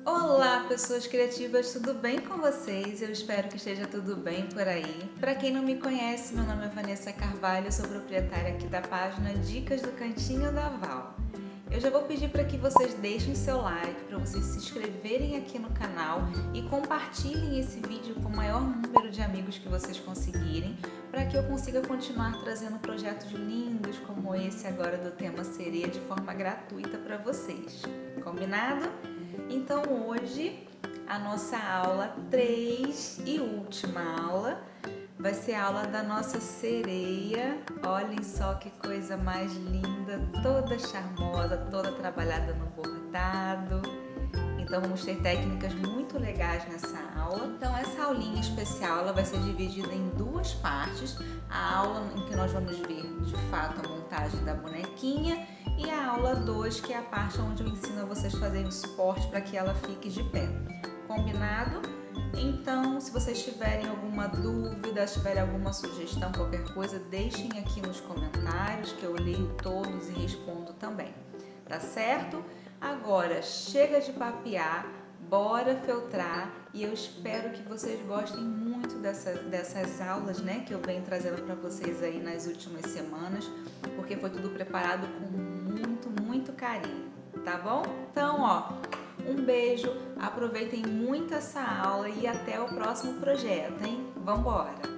Olá, pessoas criativas, tudo bem com vocês? Eu espero que esteja tudo bem por aí. Para quem não me conhece, meu nome é Vanessa Carvalho, sou proprietária aqui da página Dicas do Cantinho da Val. Eu já vou pedir para que vocês deixem seu like, para vocês se inscreverem aqui no canal e compartilhem esse vídeo com o maior número de amigos que vocês conseguirem, para que eu consiga continuar trazendo projetos lindos como esse agora do tema sereia de forma gratuita para vocês. Combinado? Então hoje a nossa aula 3 e última aula vai ser a aula da nossa sereia. Olhem só que coisa mais linda, toda charmosa, toda trabalhada no bordado. Então vamos ter técnicas muito legais nessa aula. Então essa aulinha especial ela vai ser dividida em duas partes. A aula em que nós vamos ver de fato a montagem da bonequinha e a aula 2, que é a parte onde eu ensino a vocês fazerem o suporte para que ela fique de pé. Combinado? Então, se vocês tiverem alguma dúvida, se tiverem alguma sugestão, qualquer coisa, deixem aqui nos comentários que eu leio todos e respondo também. Tá certo? Agora, chega de papear, bora feltrar e eu espero que vocês gostem muito dessas aulas, né, que eu venho trazendo para vocês aí nas últimas semanas, porque foi tudo preparado com muito carinho, tá bom? Então, ó, um beijo, aproveitem muito essa aula e até o próximo projeto, hein? Vambora!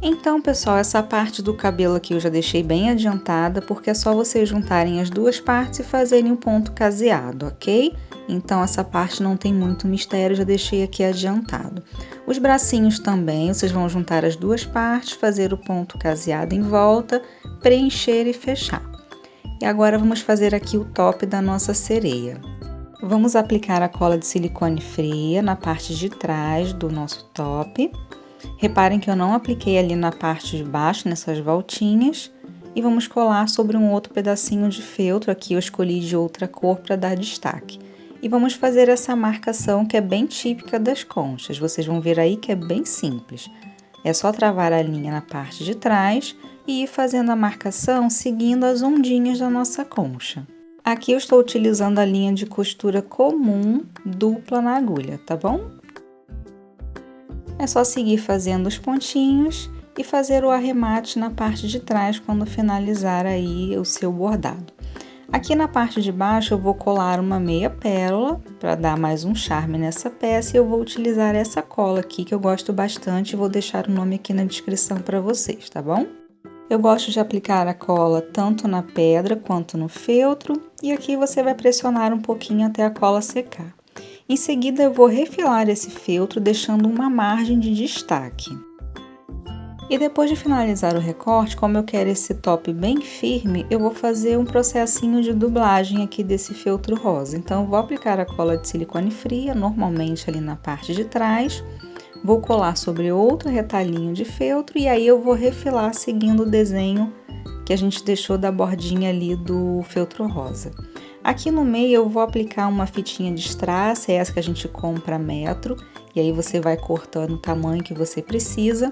Então, pessoal, essa parte do cabelo aqui eu já deixei bem adiantada, porque é só vocês juntarem as duas partes e fazerem um ponto caseado, ok? Então, essa parte não tem muito mistério, já deixei aqui adiantado. Os bracinhos também, vocês vão juntar as duas partes, fazer o ponto caseado em volta, preencher e fechar. E agora vamos fazer aqui o top da nossa sereia. Vamos aplicar a cola de silicone fria na parte de trás do nosso top. Reparem que eu não apliquei ali na parte de baixo, nessas voltinhas. E vamos colar sobre um outro pedacinho de feltro, aqui eu escolhi de outra cor para dar destaque. E vamos fazer essa marcação que é bem típica das conchas, vocês vão ver aí que é bem simples. É só travar a linha na parte de trás e ir fazendo a marcação seguindo as ondinhas da nossa concha. Aqui eu estou utilizando a linha de costura comum dupla na agulha, tá bom? É só seguir fazendo os pontinhos e fazer o arremate na parte de trás quando finalizar aí o seu bordado. Aqui na parte de baixo eu vou colar uma meia pérola para dar mais um charme nessa peça e eu vou utilizar essa cola aqui que eu gosto bastante e vou deixar o nome aqui na descrição para vocês, tá bom? Eu gosto de aplicar a cola tanto na pedra quanto no feltro e aqui você vai pressionar um pouquinho até a cola secar. Em seguida eu vou refilar esse feltro deixando uma margem de destaque. E depois de finalizar o recorte, como eu quero esse top bem firme, eu vou fazer um processinho de dublagem aqui desse feltro rosa. Então eu vou aplicar a cola de silicone fria, normalmente ali na parte de trás. Vou colar sobre outro retalhinho de feltro e aí eu vou refilar seguindo o desenho que a gente deixou da bordinha ali do feltro rosa. Aqui no meio eu vou aplicar uma fitinha de strass, essa que a gente compra a metro, e aí você vai cortando o tamanho que você precisa.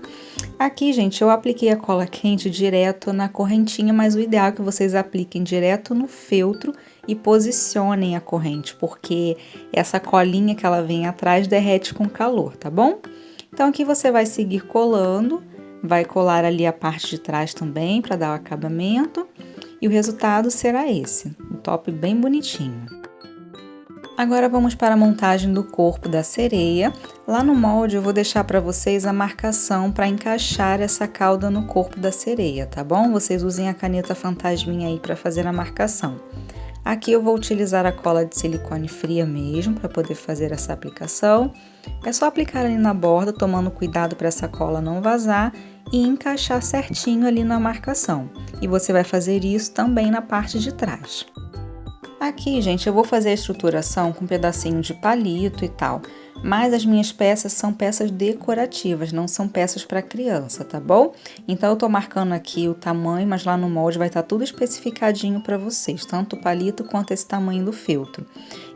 Aqui, gente, eu apliquei a cola quente direto na correntinha, mas o ideal é que vocês apliquem direto no feltro e posicionem a corrente, porque essa colinha que ela vem atrás derrete com calor, tá bom? Então aqui você vai seguir colando, vai colar ali a parte de trás também para dar o acabamento. E o resultado será esse, um top bem bonitinho. Agora vamos para a montagem do corpo da sereia. Lá no molde eu vou deixar para vocês a marcação para encaixar essa cauda no corpo da sereia, tá bom? Vocês usem a caneta fantasminha aí para fazer a marcação. Aqui eu vou utilizar a cola de silicone fria mesmo para poder fazer essa aplicação. É só aplicar ali na borda, tomando cuidado para essa cola não vazar e encaixar certinho ali na marcação. E você vai fazer isso também na parte de trás. Aqui, gente, eu vou fazer a estruturação com um pedacinho de palito e tal, mas as minhas peças são peças decorativas, não são peças para criança, tá bom? Então eu tô marcando aqui o tamanho, mas lá no molde vai estar tudo especificadinho para vocês, tanto o palito quanto esse tamanho do feltro.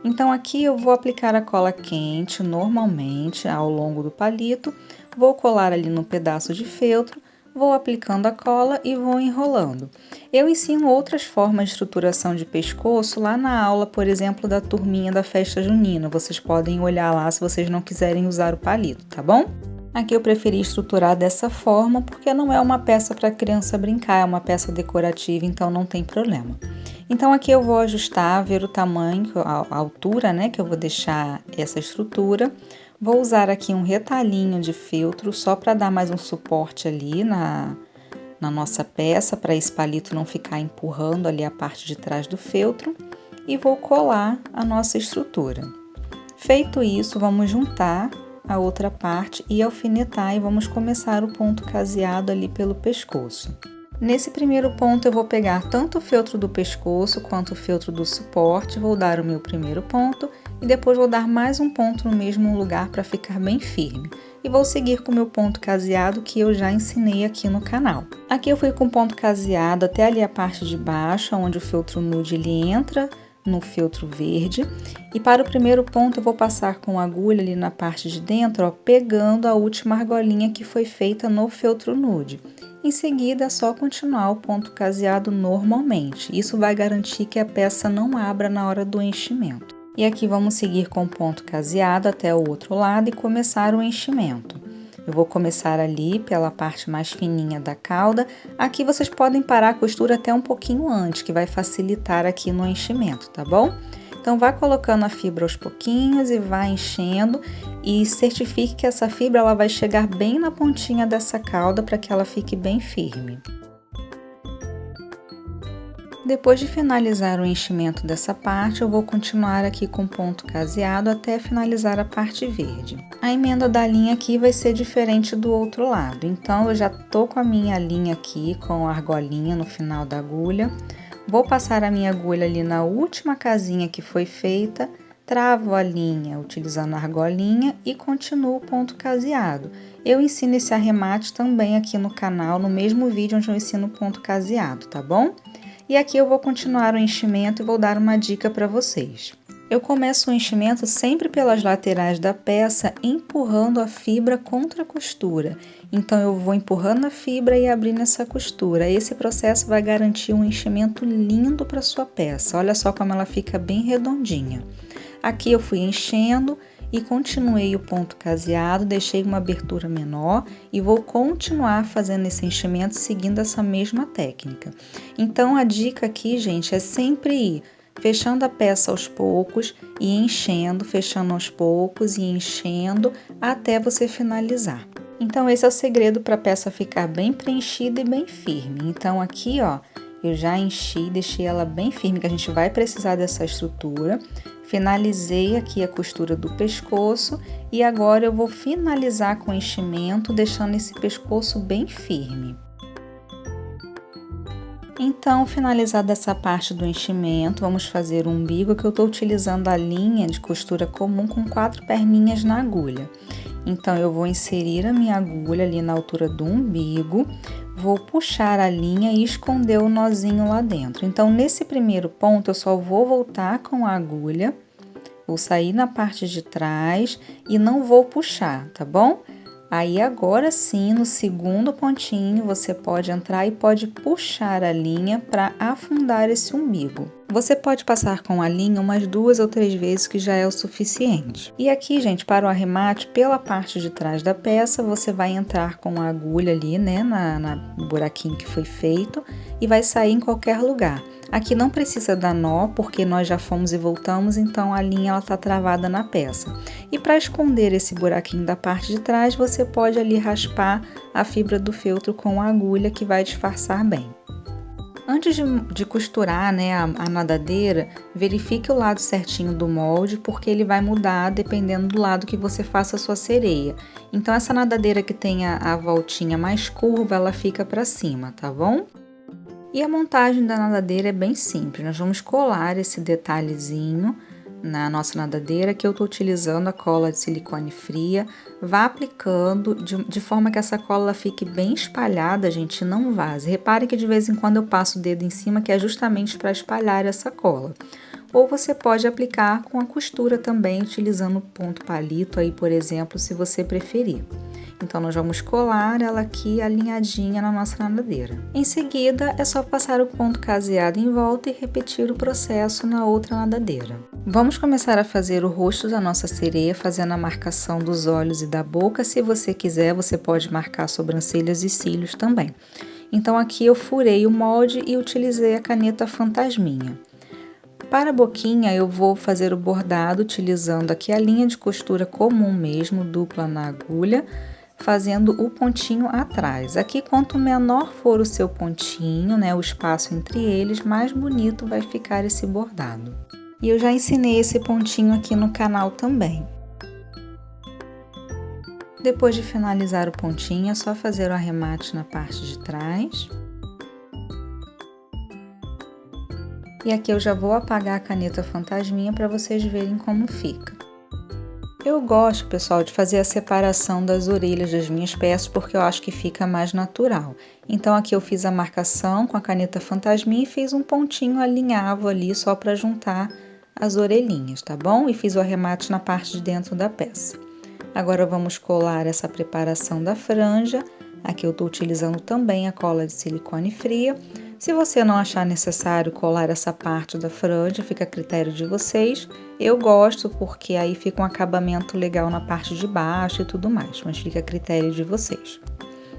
Então aqui eu vou aplicar a cola quente normalmente ao longo do palito, vou colar ali no pedaço de feltro, vou aplicando a cola e vou enrolando. Eu ensino outras formas de estruturação de pescoço lá na aula, por exemplo, da turminha da festa junina. Vocês podem olhar lá se vocês não quiserem usar o palito, tá bom? Aqui eu preferi estruturar dessa forma porque não é uma peça para criança brincar, é uma peça decorativa, então não tem problema. Então aqui eu vou ajustar, ver o tamanho, a altura, né, que eu vou deixar essa estrutura. Vou usar aqui um retalhinho de feltro só para dar mais um suporte ali na nossa peça, para esse palito não ficar empurrando ali a parte de trás do feltro. E vou colar a nossa estrutura. Feito isso, vamos juntar a outra parte e alfinetar e vamos começar o ponto caseado ali pelo pescoço. Nesse primeiro ponto eu vou pegar tanto o feltro do pescoço quanto o feltro do suporte, vou dar o meu primeiro ponto e depois vou dar mais um ponto no mesmo lugar para ficar bem firme. E vou seguir com o meu ponto caseado que eu já ensinei aqui no canal. Aqui eu fui com ponto caseado até ali a parte de baixo, onde o feltro nude ele entra no feltro verde. E para o primeiro ponto eu vou passar com a agulha ali na parte de dentro, ó, pegando a última argolinha que foi feita no feltro nude. Em seguida é só continuar o ponto caseado normalmente. Isso vai garantir que a peça não abra na hora do enchimento. E aqui vamos seguir com o ponto caseado até o outro lado e começar o enchimento. Eu vou começar ali pela parte mais fininha da cauda. Aqui vocês podem parar a costura até um pouquinho antes, que vai facilitar aqui no enchimento, tá bom? Então, vá colocando a fibra aos pouquinhos e vá enchendo e certifique que essa fibra ela vai chegar bem na pontinha dessa cauda para que ela fique bem firme. Depois de finalizar o enchimento dessa parte, eu vou continuar aqui com ponto caseado até finalizar a parte verde. A emenda da linha aqui vai ser diferente do outro lado, então eu já tô com a minha linha aqui com a argolinha no final da agulha. Vou passar a minha agulha ali na última casinha que foi feita, travo a linha utilizando a argolinha e continuo o ponto caseado. Eu ensino esse arremate também aqui no canal, no mesmo vídeo onde eu ensino o ponto caseado, tá bom? E aqui eu vou continuar o enchimento e vou dar uma dica para vocês. Eu começo o enchimento sempre pelas laterais da peça, empurrando a fibra contra a costura. Então, eu vou empurrando a fibra e abrindo essa costura. Esse processo vai garantir um enchimento lindo para sua peça. Olha só como ela fica bem redondinha. Aqui eu fui enchendo e continuei o ponto caseado, deixei uma abertura menor e vou continuar fazendo esse enchimento seguindo essa mesma técnica. Então, a dica aqui, gente, é sempre ir fechando a peça aos poucos e enchendo, fechando aos poucos e enchendo até você finalizar. Então, esse é o segredo para a peça ficar bem preenchida e bem firme. Então, aqui, ó, eu já enchi, deixei ela bem firme, que a gente vai precisar dessa estrutura. Finalizei aqui a costura do pescoço e agora eu vou finalizar com o enchimento, deixando esse pescoço bem firme. Então, finalizada essa parte do enchimento, vamos fazer o umbigo, que eu estou utilizando a linha de costura comum com 4 perninhas na agulha. Então, eu vou inserir a minha agulha ali na altura do umbigo, vou puxar a linha e esconder o nozinho lá dentro. Então, nesse primeiro ponto, eu só vou voltar com a agulha, vou sair na parte de trás e não vou puxar, tá bom? Aí, agora sim, no segundo pontinho, você pode entrar e pode puxar a linha para afundar esse umbigo. Você pode passar com a linha umas 2 ou 3 vezes, que já é o suficiente. E aqui, gente, para o arremate, pela parte de trás da peça, você vai entrar com a agulha ali, né, no buraquinho que foi feito e vai sair em qualquer lugar. Aqui não precisa dar nó, porque nós já fomos e voltamos, então a linha ela tá travada na peça. E para esconder esse buraquinho da parte de trás, você pode ali raspar a fibra do feltro com a agulha, que vai disfarçar bem. Antes de costurar, né, a nadadeira, verifique o lado certinho do molde, porque ele vai mudar dependendo do lado que você faça a sua sereia. Então, essa nadadeira que tem a voltinha mais curva, ela fica para cima, tá bom? E a montagem da nadadeira é bem simples. Nós vamos colar esse detalhezinho na nossa nadadeira, que eu estou utilizando a cola de silicone fria. Vá aplicando de forma que essa cola fique bem espalhada, gente, não vaze. Repare que de vez em quando eu passo o dedo em cima, que é justamente para espalhar essa cola. Ou você pode aplicar com a costura também, utilizando ponto palito aí, por exemplo, se você preferir. Então, nós vamos colar ela aqui alinhadinha na nossa nadadeira. Em seguida, é só passar o ponto caseado em volta e repetir o processo na outra nadadeira. Vamos começar a fazer o rosto da nossa sereia, fazendo a marcação dos olhos e da boca. Se você quiser, você pode marcar sobrancelhas e cílios também. Então, aqui eu furei o molde e utilizei a caneta Fantasminha. Para a boquinha, eu vou fazer o bordado utilizando aqui a linha de costura comum mesmo, dupla na agulha, fazendo o pontinho atrás. Aqui, quanto menor for o seu pontinho, né, o espaço entre eles, mais bonito vai ficar esse bordado. E eu já ensinei esse pontinho aqui no canal também. Depois de finalizar o pontinho, é só fazer o arremate na parte de trás. E aqui eu já vou apagar a caneta Fantasminha para vocês verem como fica. Eu gosto, pessoal, de fazer a separação das orelhas das minhas peças porque eu acho que fica mais natural. Então aqui eu fiz a marcação com a caneta Fantasminha e fiz um pontinho alinhavo ali só para juntar as orelhinhas, tá bom? E fiz o arremate na parte de dentro da peça. Agora vamos colar essa preparação da franja. Aqui eu estou utilizando também a cola de silicone fria. Se você não achar necessário colar essa parte da franja, fica a critério de vocês. Eu gosto porque aí fica um acabamento legal na parte de baixo e tudo mais, mas fica a critério de vocês.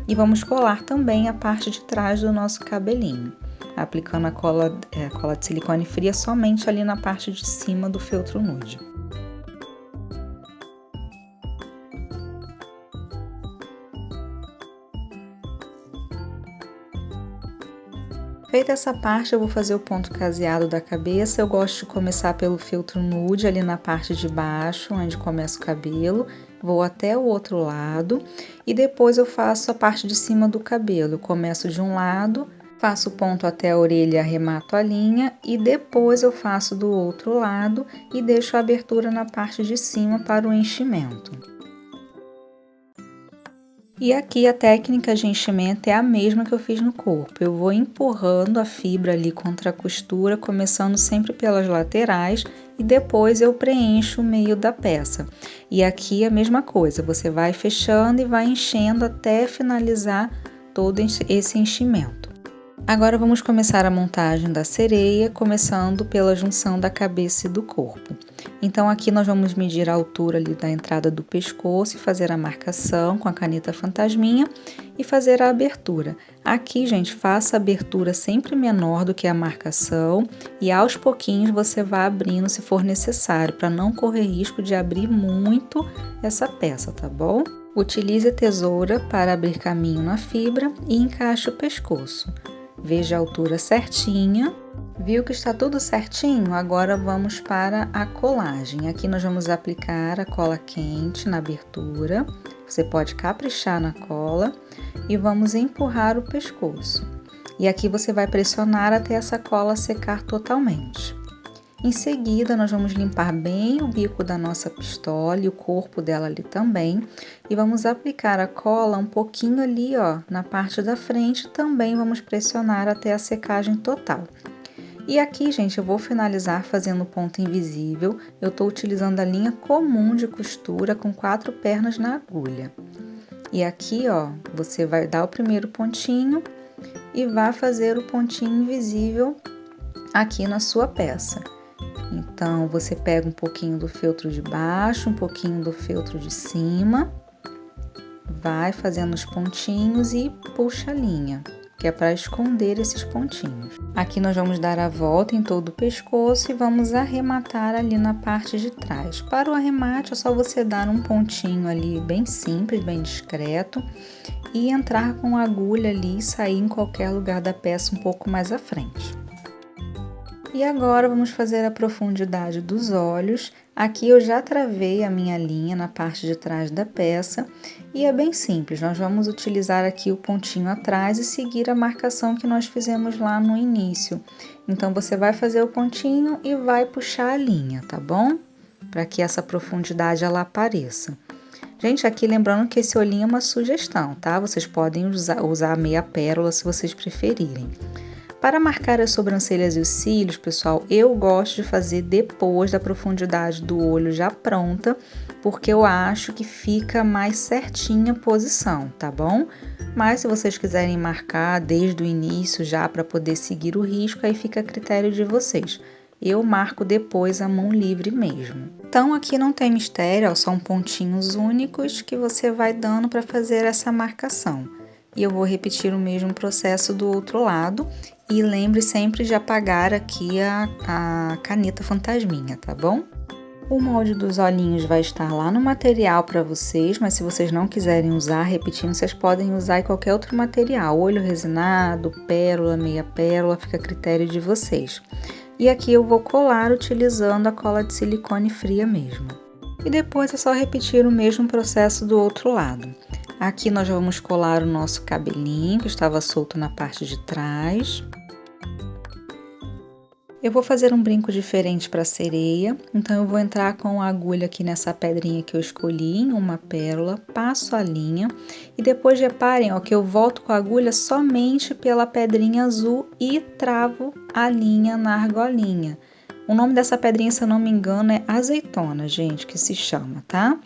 E vamos colar também a parte de trás do nosso cabelinho, aplicando a cola de silicone fria somente ali na parte de cima do feltro nude. Feita essa parte, eu vou fazer o ponto caseado da cabeça. Eu gosto de começar pelo feltro nude, ali na parte de baixo, onde começa o cabelo. Vou até o outro lado e depois eu faço a parte de cima do cabelo. Eu começo de um lado, faço o ponto até a orelha, arremato a linha e depois eu faço do outro lado e deixo a abertura na parte de cima para o enchimento. E aqui a técnica de enchimento é a mesma que eu fiz no corpo. Eu vou empurrando a fibra ali contra a costura, começando sempre pelas laterais e depois eu preencho o meio da peça. E aqui a mesma coisa, você vai fechando e vai enchendo até finalizar todo esse enchimento. Agora vamos começar a montagem da sereia, começando pela junção da cabeça e do corpo. Então aqui nós vamos medir a altura ali da entrada do pescoço e fazer a marcação com a caneta Fantasminha e fazer a abertura. Aqui, gente, faça a abertura sempre menor do que a marcação e aos pouquinhos você vai abrindo se for necessário, para não correr risco de abrir muito essa peça, tá bom? Utilize a tesoura para abrir caminho na fibra e encaixe o pescoço. Veja a altura certinha. Viu que está tudo certinho? Agora vamos para a colagem. Aqui nós vamos aplicar a cola quente na abertura. Você pode caprichar na cola e vamos empurrar o pescoço. E aqui você vai pressionar até essa cola secar totalmente. Em seguida, nós vamos limpar bem o bico da nossa pistola e o corpo dela ali também. E vamos aplicar a cola um pouquinho ali, ó, na parte da frente. Também vamos pressionar até a secagem total. E aqui, gente, eu vou finalizar fazendo ponto invisível. Eu tô utilizando a linha comum de costura com 4 pernas na agulha. E aqui, ó, você vai dar o primeiro pontinho e vai fazer o pontinho invisível aqui na sua peça. Então, você pega um pouquinho do feltro de baixo, um pouquinho do feltro de cima, vai fazendo os pontinhos e puxa a linha, que é para esconder esses pontinhos. Aqui nós vamos dar a volta em todo o pescoço e vamos arrematar ali na parte de trás. Para o arremate é só você dar um pontinho ali bem simples, bem discreto e entrar com a agulha ali e sair em qualquer lugar da peça um pouco mais à frente. E agora vamos fazer a profundidade dos olhos. Aqui eu já travei a minha linha na parte de trás da peça e é bem simples. Nós vamos utilizar aqui o pontinho atrás e seguir a marcação que nós fizemos lá no início. Então você vai fazer o pontinho e vai puxar a linha, tá bom? Para que essa profundidade ela apareça. Gente, aqui lembrando que esse olhinho é uma sugestão, tá? Vocês podem usar meia pérola se vocês preferirem. Para marcar as sobrancelhas e os cílios, pessoal, eu gosto de fazer depois da profundidade do olho já pronta, porque eu acho que fica mais certinha a posição, tá bom? Mas se vocês quiserem marcar desde o início já para poder seguir o risco, aí fica a critério de vocês. Eu marco depois a mão livre mesmo. Então aqui não tem mistério, ó, são pontinhos únicos que você vai dando para fazer essa marcação. E eu vou repetir o mesmo processo do outro lado. E lembre sempre de apagar aqui a caneta fantasminha, tá bom? O molde dos olhinhos vai estar lá no material para vocês, mas se vocês não quiserem usar, repetindo, vocês podem usar em qualquer outro material. Olho resinado, pérola, meia pérola, fica a critério de vocês. E aqui eu vou colar utilizando a cola de silicone fria mesmo. E depois é só repetir o mesmo processo do outro lado. Aqui nós vamos colar o nosso cabelinho, que estava solto na parte de trás. Eu vou fazer um brinco diferente para a sereia, então eu vou entrar com a agulha aqui nessa pedrinha que eu escolhi, em uma pérola, passo a linha e depois reparem, ó, que eu volto com a agulha somente pela pedrinha azul e travo a linha na argolinha. O nome dessa pedrinha, se eu não me engano, é azeitona, gente, que se chama, tá?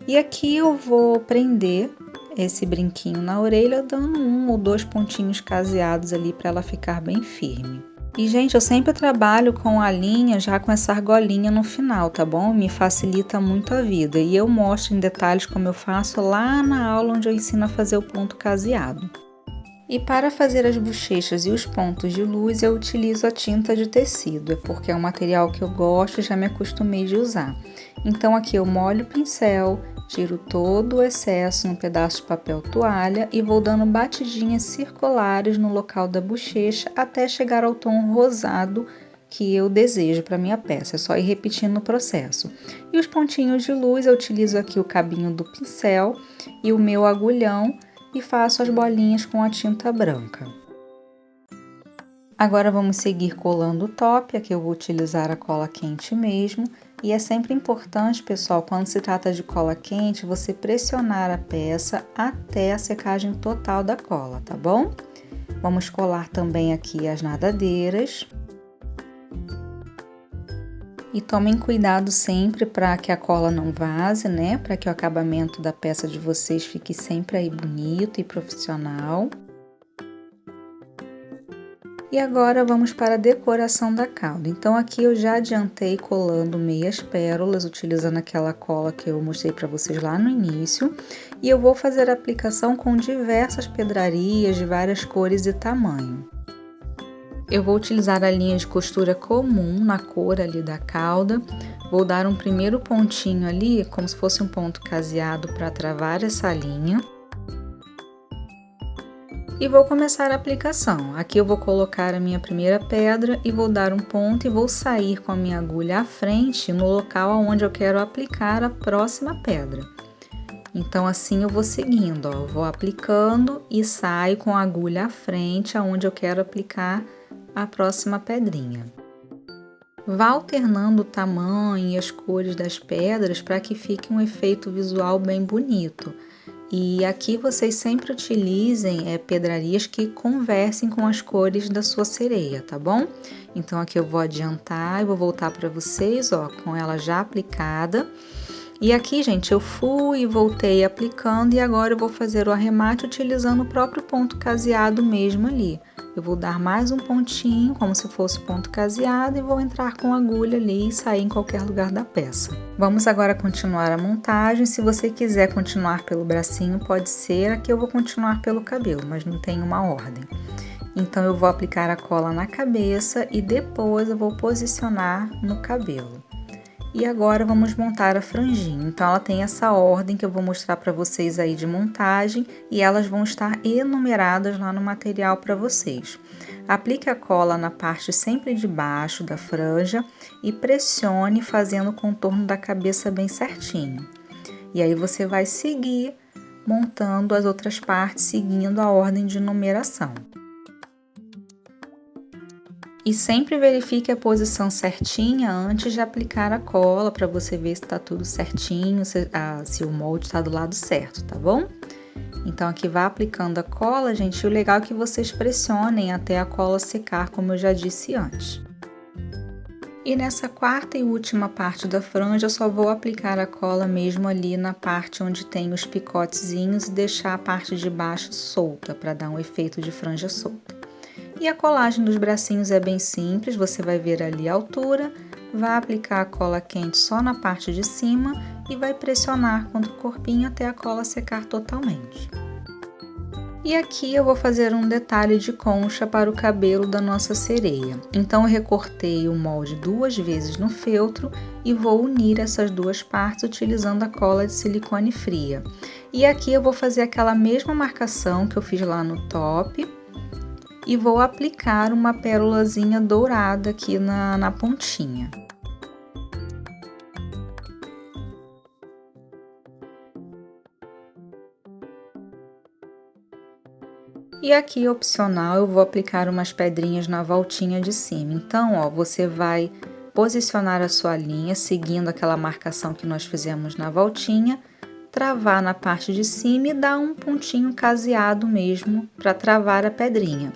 E aqui eu vou prender esse brinquinho na orelha, dando 1 ou 2 pontinhos caseados ali para ela ficar bem firme. E, gente, eu sempre trabalho com a linha já com essa argolinha no final, tá bom? Me facilita muito a vida. E eu mostro em detalhes como eu faço lá na aula onde eu ensino a fazer o ponto caseado. E para fazer as bochechas e os pontos de luz, eu utilizo a tinta de tecido, porque é um material que eu gosto e já me acostumei de usar. Então, aqui eu molho o pincel, tiro todo o excesso num pedaço de papel toalha e vou dando batidinhas circulares no local da bochecha até chegar ao tom rosado que eu desejo para minha peça. É só ir repetindo o processo. E os pontinhos de luz, eu utilizo aqui o cabinho do pincel e o meu agulhão e faço as bolinhas com a tinta branca. Agora vamos seguir colando o top, aqui eu vou utilizar a cola quente mesmo. E é sempre importante, pessoal, quando se trata de cola quente, você pressionar a peça até a secagem total da cola, tá bom? Vamos colar também aqui as nadadeiras. E tomem cuidado sempre para que a cola não vaze, né? Para que o acabamento da peça de vocês fique sempre aí bonito e profissional. E agora vamos para a decoração da cauda. Então aqui eu já adiantei colando meias pérolas, utilizando aquela cola que eu mostrei para vocês lá no início. E eu vou fazer a aplicação com diversas pedrarias de várias cores e tamanho. Eu vou utilizar a linha de costura comum na cor ali da cauda. Vou dar um primeiro pontinho ali, como se fosse um ponto caseado para travar essa linha. E vou começar a aplicação. Aqui eu vou colocar a minha primeira pedra e vou dar um ponto e vou sair com a minha agulha à frente no local onde eu quero aplicar a próxima pedra. Então assim eu vou seguindo, ó, eu vou aplicando e saio com a agulha à frente aonde eu quero aplicar a próxima pedrinha. Vá alternando o tamanho e as cores das pedras para que fique um efeito visual bem bonito. E aqui vocês sempre utilizem pedrarias que conversem com as cores da sua sereia, tá bom? Então aqui eu vou adiantar e vou voltar para vocês, ó, com ela já aplicada. E aqui, gente, eu fui e voltei aplicando e agora eu vou fazer o arremate utilizando o próprio ponto caseado mesmo ali. Eu vou dar mais um pontinho, como se fosse ponto caseado, e vou entrar com a agulha ali e sair em qualquer lugar da peça. Vamos agora continuar a montagem. Se você quiser continuar pelo bracinho, pode ser. Aqui eu vou continuar pelo cabelo, mas não tem uma ordem. Então, eu vou aplicar a cola na cabeça e depois eu vou posicionar no cabelo. E agora vamos montar a franjinha. Então ela tem essa ordem que eu vou mostrar para vocês aí de montagem e elas vão estar enumeradas lá no material para vocês. Aplique a cola na parte sempre de baixo da franja e pressione fazendo o contorno da cabeça bem certinho. E aí você vai seguir montando as outras partes seguindo a ordem de numeração. E sempre verifique a posição certinha antes de aplicar a cola, para você ver se está tudo certinho, se o molde está do lado certo, tá bom? Então aqui vai aplicando a cola, gente, e o legal é que vocês pressionem até a cola secar, como eu já disse antes. E nessa quarta e última parte da franja, eu só vou aplicar a cola mesmo ali na parte onde tem os picotezinhos e deixar a parte de baixo solta, para dar um efeito de franja solta. E a colagem dos bracinhos é bem simples, você vai ver ali a altura, vai aplicar a cola quente só na parte de cima e vai pressionar contra o corpinho até a cola secar totalmente. E aqui eu vou fazer um detalhe de concha para o cabelo da nossa sereia. Então eu recortei o molde 2 vezes no feltro e vou unir essas duas partes utilizando a cola de silicone fria. E aqui eu vou fazer aquela mesma marcação que eu fiz lá no top e vou aplicar uma pérolazinha dourada aqui na pontinha. E aqui, opcional, eu vou aplicar umas pedrinhas na voltinha de cima. Então, ó, você vai posicionar a sua linha, seguindo aquela marcação que nós fizemos na voltinha, travar na parte de cima e dar um pontinho caseado mesmo para travar a pedrinha.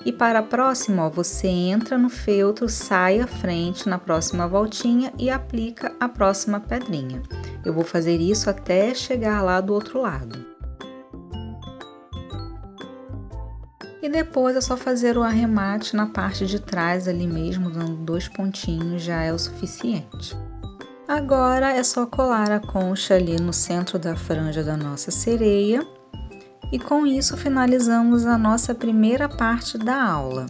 E para a próxima, ó, você entra no feltro, sai à frente na próxima voltinha e aplica a próxima pedrinha. Eu vou fazer isso até chegar lá do outro lado. E depois é só fazer o arremate na parte de trás ali mesmo, dando 2 pontinhos, já é o suficiente. Agora é só colar a concha ali no centro da franja da nossa sereia. E com isso finalizamos a nossa primeira parte da aula.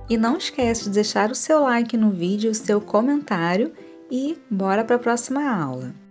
E não esquece de deixar o seu like no vídeo, o seu comentário e bora para a próxima aula!